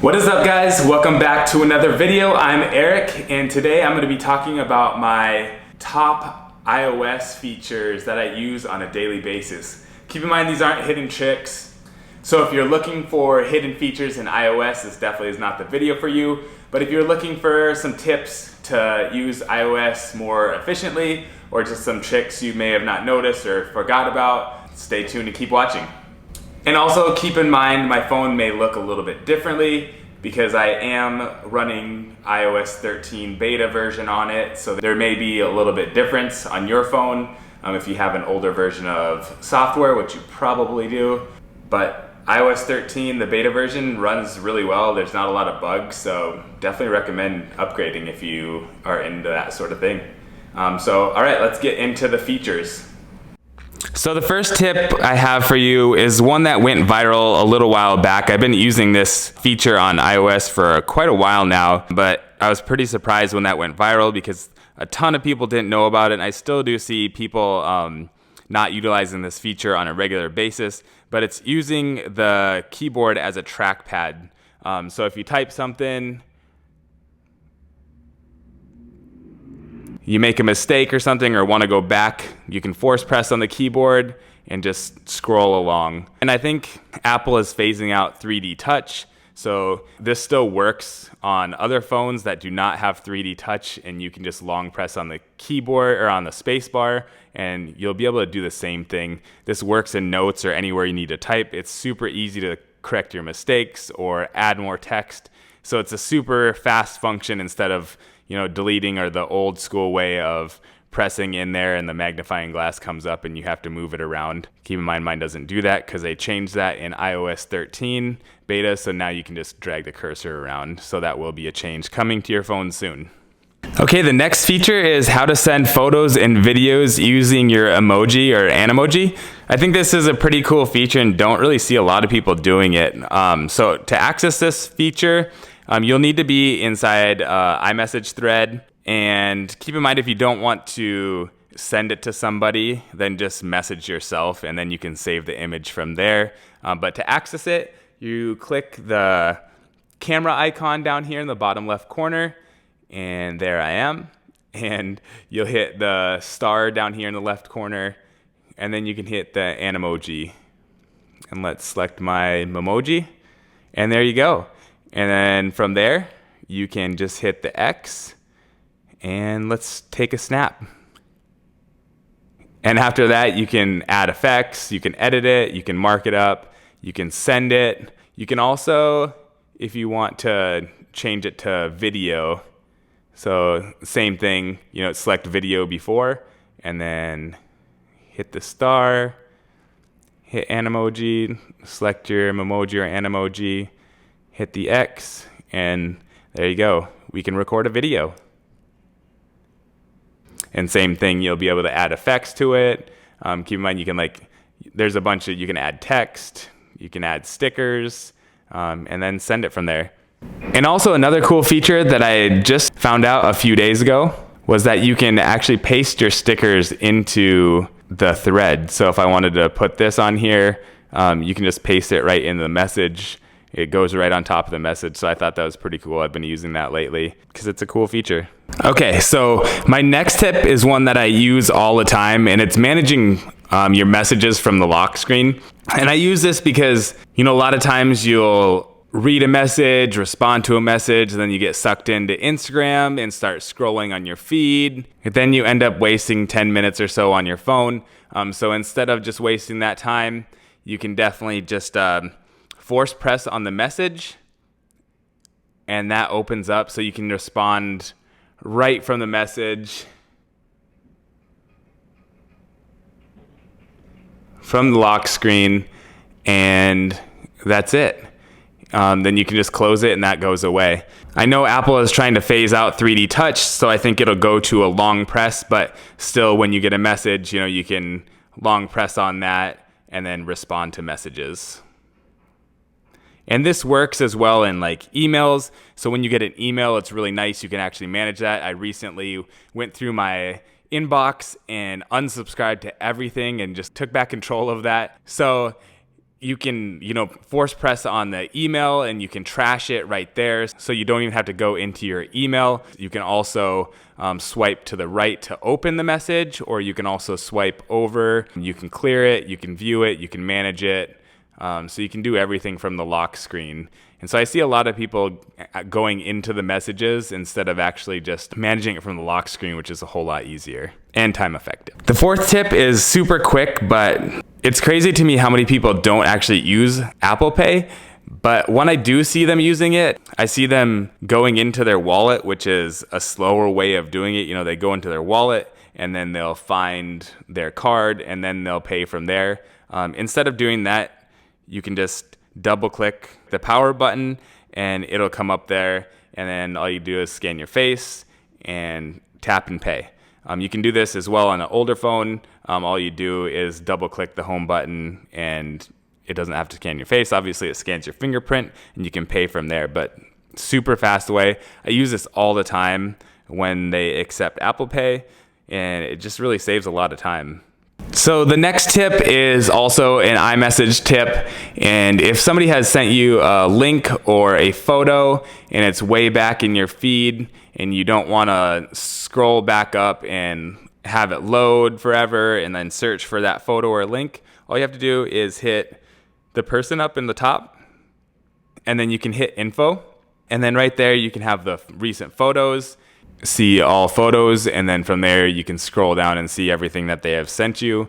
What is up, guys? Welcome back to another video. I'm Eric, and today I'm going to be talking about my top iOS features that I use on a daily basis. Keep in mind, these aren't hidden tricks. So if you're looking for hidden features in iOS, this definitely is not the video for you. But if you're looking for some tips to use iOS more efficiently, or just some tricks you may have not noticed or forgot about, stay tuned and keep watching. And also keep in mind, my phone may look a little bit differently because I am running iOS 13 beta version on it, so there may be a little bit difference on your phone if you have an older version of software, which you probably do. But iOS 13, the beta version, runs really well. There's not a lot of bugs, so definitely recommend upgrading if you are into that sort of thing. All right, let's get into the features. So the first tip I have for you is one that went viral a little while back. I've been using this feature on iOS for quite a while now, but I was pretty surprised when that went viral because a ton of people didn't know about it, and I still do see people not utilizing this feature on a regular basis, but it's using the keyboard as a trackpad. So if you type something, you make a mistake or something or want to go back, you can force press on the keyboard and just scroll along. And I think Apple is phasing out 3D touch, so this still works on other phones that do not have 3D touch, and you can just long press on the keyboard or on the space bar and you'll be able to do the same thing. This works in notes or anywhere you need to type. It's super easy to correct your mistakes or add more text. So it's a super fast function instead of deleting or the old school way of pressing in there and the magnifying glass comes up and you have to move it around. Keep in mind, mine doesn't do that because they changed that in iOS 13 beta, so now you can just drag the cursor around. So that will be a change coming to your phone soon. Okay, the next feature is how to send photos and videos using your emoji or Emoji. I think this is a pretty cool feature and don't really see a lot of people doing it. So to access this feature, you'll need to be inside iMessage thread, and keep in mind, if you don't want to send it to somebody, then just message yourself and then you can save the image from there. But to access it, you click the camera icon down here in the bottom left corner, and there I am. And you'll hit the star down here in the left corner, and then you can hit the Emoji. And let's select my Memoji, and there you go. And then from there, you can just hit the X and let's take a snap. And after that, you can add effects, you can edit it, you can mark it up, you can send it. You can also, if you want to change it to video, so same thing, select video before and then hit the star, hit Emoji, select your Memoji or Emoji, hit the X, and there you go. We can record a video. And same thing, you'll be able to add effects to it. Keep in mind, you can there's a bunch of, you can add text, you can add stickers, and then send it from there. And also another cool feature that I just found out a few days ago was that you can actually paste your stickers into the thread. So if I wanted to put this on here, you can just paste it right in the message. It goes right on top of the message, so I thought that was pretty cool. I've been using that lately because it's a cool feature. Okay, so my next tip is one that I use all the time, and it's managing your messages from the lock screen. And I use this because, a lot of times you'll read a message, respond to a message, and then you get sucked into Instagram and start scrolling on your feed. And then you end up wasting 10 minutes or so on your phone. So instead of just wasting that time, you can definitely just force press on the message, and that opens up so you can respond right from the message from the lock screen, and that's it. Then you can just close it and that goes away. I know Apple is trying to phase out 3D touch, so I think it'll go to a long press, but still when you get a message, you can long press on that and then respond to messages. And this works as well in emails. So when you get an email, it's really nice. You can actually manage that. I recently went through my inbox and unsubscribed to everything and just took back control of that. So you can, force press on the email and you can trash it right there. So you don't even have to go into your email. You can also swipe to the right to open the message, or you can also swipe over. You can clear it, you can view it, you can manage it. So you can do everything from the lock screen. And so I see a lot of people going into the messages instead of actually just managing it from the lock screen, which is a whole lot easier and time effective. The fourth tip is super quick, but it's crazy to me how many people don't actually use Apple Pay. But when I do see them using it, I see them going into their wallet, which is a slower way of doing it. They go into their wallet and then they'll find their card and then they'll pay from there. Instead of doing that, you can just double click the power button and it'll come up there, and then all you do is scan your face and tap and pay. You can do this as well on an older phone. All you do is double click the home button and it doesn't have to scan your face. Obviously it scans your fingerprint and you can pay from there, but super fast way. I use this all the time when they accept Apple Pay, and it just really saves a lot of time. So the next tip is also an iMessage tip, and if somebody has sent you a link or a photo and it's way back in your feed and you don't want to scroll back up and have it load forever and then search for that photo or link, all you have to do is hit the person up in the top, and then you can hit info, and then right there you can have the recent photos, see all photos, and then from there you can scroll down and see everything that they have sent you.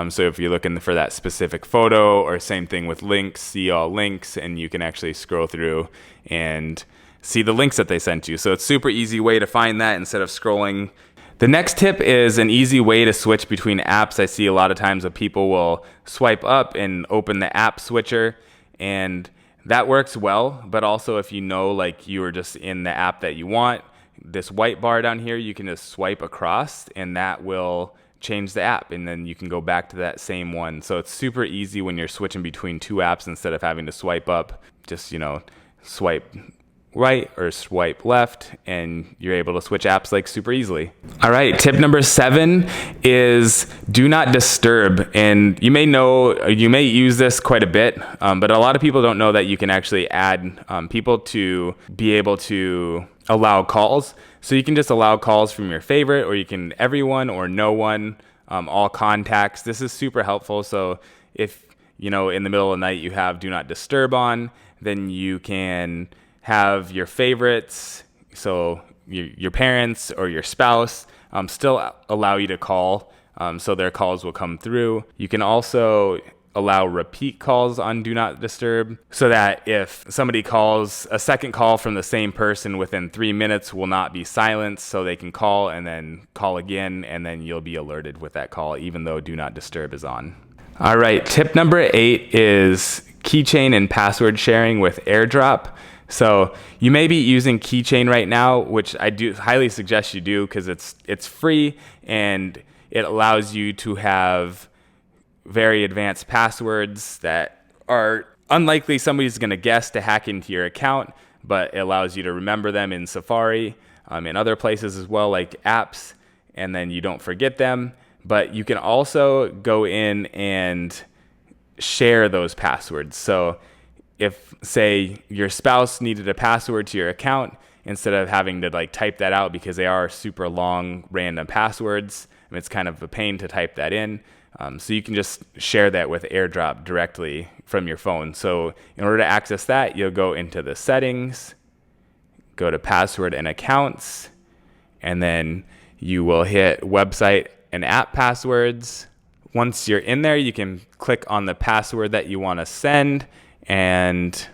So if you're looking for that specific photo, or same thing with links, see all links, and you can actually scroll through and see the links that they sent you. So it's super easy way to find that instead of scrolling. The next tip is an easy way to switch between apps. I see a lot of times that people will swipe up and open the app switcher, and that works well. But also if like you were just in the app that you want, this white bar down here, you can just swipe across and that will change the app, and then you can go back to that same one. So it's super easy when you're switching between two apps instead of having to swipe up. Just swipe right or swipe left and you're able to switch apps like super easily. All right, tip number 7 is do not disturb. And you may use this quite a bit, but a lot of people don't know that you can actually add people to be able to allow calls. So you can just allow calls from your favorite, or you can everyone or no one, all contacts. This is super helpful. So if in the middle of the night you have do not disturb on, then you can have your favorites, so your parents or your spouse, still allow you to call, so their calls will come through. You can also allow repeat calls on do not disturb, so that if somebody calls, a second call from the same person within 3 minutes will not be silenced, so they can call and then call again, and then you'll be alerted with that call even though do not disturb is on. All right, tip number 8 is keychain and password sharing with airdrop. So you may be using Keychain right now, which I do highly suggest you do, because it's free and it allows you to have very advanced passwords that are unlikely somebody's going to guess to hack into your account, but it allows you to remember them in Safari, in other places as well, like apps, and then you don't forget them. But you can also go in and share those passwords. So if, say, your spouse needed a password to your account, instead of having to type that out, because they are super long random passwords, and it's kind of a pain to type that in. So you can just share that with airdrop directly from your phone. So in order to access that, you'll go into the settings, go to password and accounts, and then you will hit website and app passwords. Once you're in there, you can click on the password that you want to send. And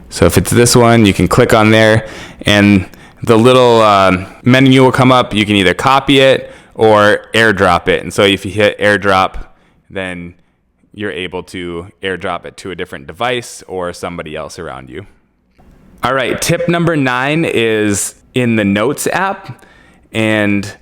so if it's this one, you can click on there and the little menu will come up. You can either copy it or airdrop it. And so if you hit airdrop, then you're able to airdrop it to a different device or somebody else around you. All right, tip number 9 is in the Notes app. And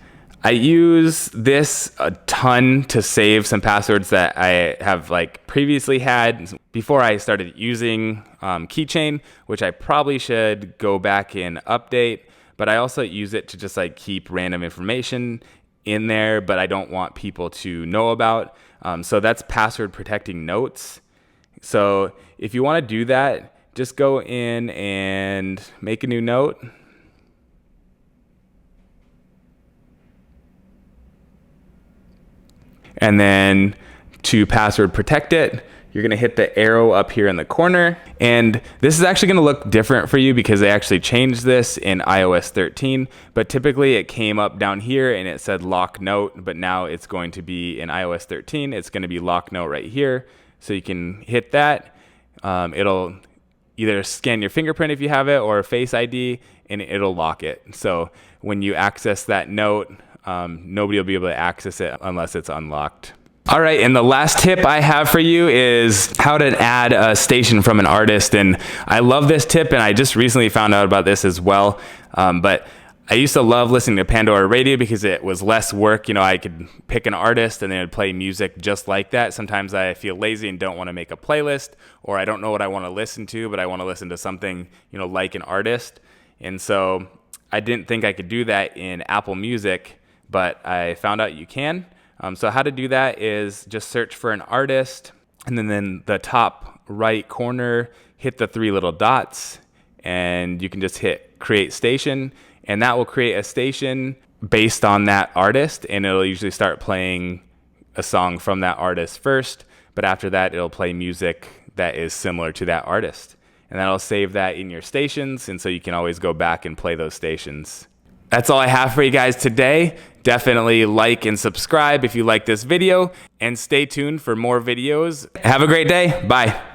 I use this a ton to save some passwords that I have previously had before I started using Keychain, which I probably should go back and update. But I also use it to just keep random information in there, but I don't want people to know about. So that's password protecting notes. So if you want to do that, just go in and make a new note. And then to password protect it, you're gonna hit the arrow up here in the corner. And this is actually gonna look different for you because they actually changed this in iOS 13, but typically it came up down here and it said lock note, but now it's going to be in iOS 13, it's gonna be lock note right here. So you can hit that. It'll either scan your fingerprint if you have it or Face ID, and it'll lock it. So when you access that note, nobody will be able to access it unless it's unlocked. All right, and the last tip I have for you is how to add a station from an artist. And I love this tip, and I just recently found out about this as well. But I used to love listening to Pandora Radio because it was less work. You know, I could pick an artist and then it would play music just like that. Sometimes I feel lazy and don't want to make a playlist, or I don't know what I want to listen to, but I want to listen to something, you know, like an artist. And so I didn't think I could do that in Apple Music, but I found out you can. So how to do that is just search for an artist, and then the top right corner, hit the 3 little dots, and you can just hit create station, and that will create a station based on that artist, and it'll usually start playing a song from that artist first, but after that it'll play music that is similar to that artist. And that'll save that in your stations, and so you can always go back and play those stations. That's all I have for you guys today. Definitely like and subscribe if you like this video, and stay tuned for more videos. Have a great day. Bye.